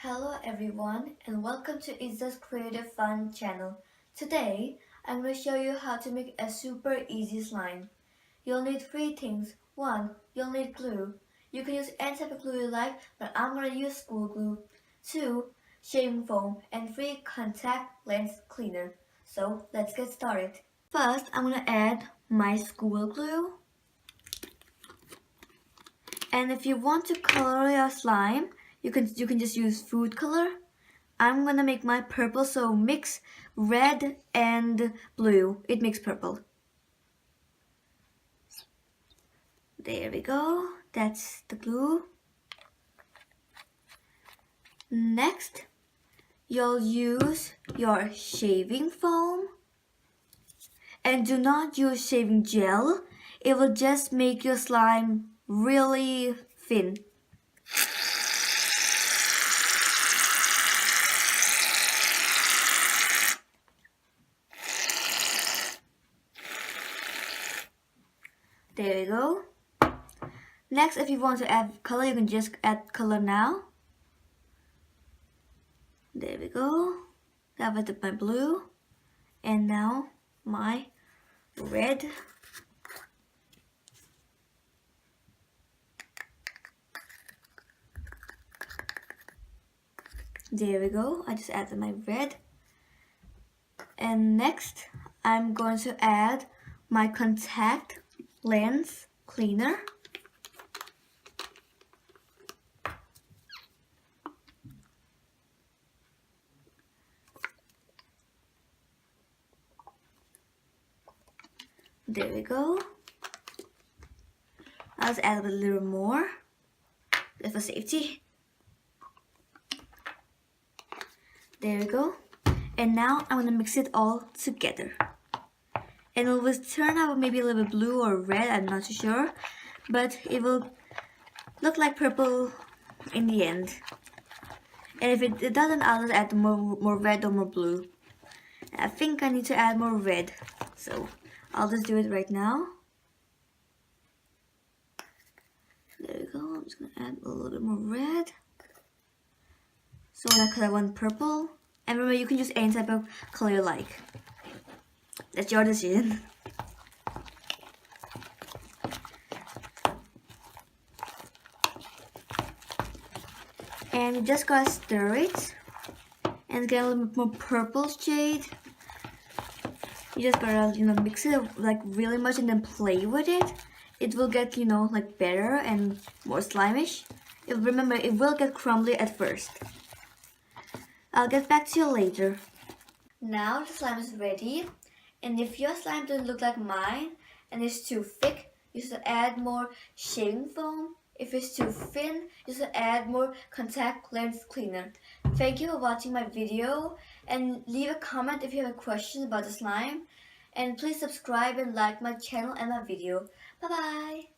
Hello everyone and welcome to Ezzah's Creative Fun channel. Today, I'm going to show you how to make a super easy slime. You'll need three things. One, you'll need glue. You can use any type of glue you like, but I'm going to use school glue. Two, shaving foam. And three, contact lens cleaner. So, let's get started. First, I'm going to add my school glue. And if you want to color your slime, you can just use food color. I'm gonna make my purple, so mix red and blue. It makes purple. There we go. That's the glue. Next, you'll use your shaving foam. And do not use shaving gel. It will just make your slime really thin. There you go. Next, if you want to add color, you can just add color now. There we go. That was my blue. And now my red. There we go. I just added my red. And next, I'm going to add my contact lens cleaner. There we go. I'll just add a little more just for safety. There we go. And now I'm gonna mix it all together. And it will turn out maybe a little bit blue or red, I'm not too sure. But it will look like purple in the end. And if it doesn't, I'll just add more red or more blue. I think I need to add more red. So I'll just do it right now. There we go. I'm just gonna add a little bit more red. So because I want purple. And remember, you can use any type of color you like. That's your decision. And you just gotta stir it and get a little bit more purple shade. You just gotta, mix it like really much and then play with it. It will get, like better and more slimish. Remember, it will get crumbly at first. I'll get back to you later. Now the slime is ready. And if your slime doesn't look like mine and it's too thick, you should add more shaving foam. If it's too thin, you should add more contact lens cleaner. Thank you for watching my video and leave a comment if you have a question about the slime. And please subscribe and like my channel and my video. Bye bye!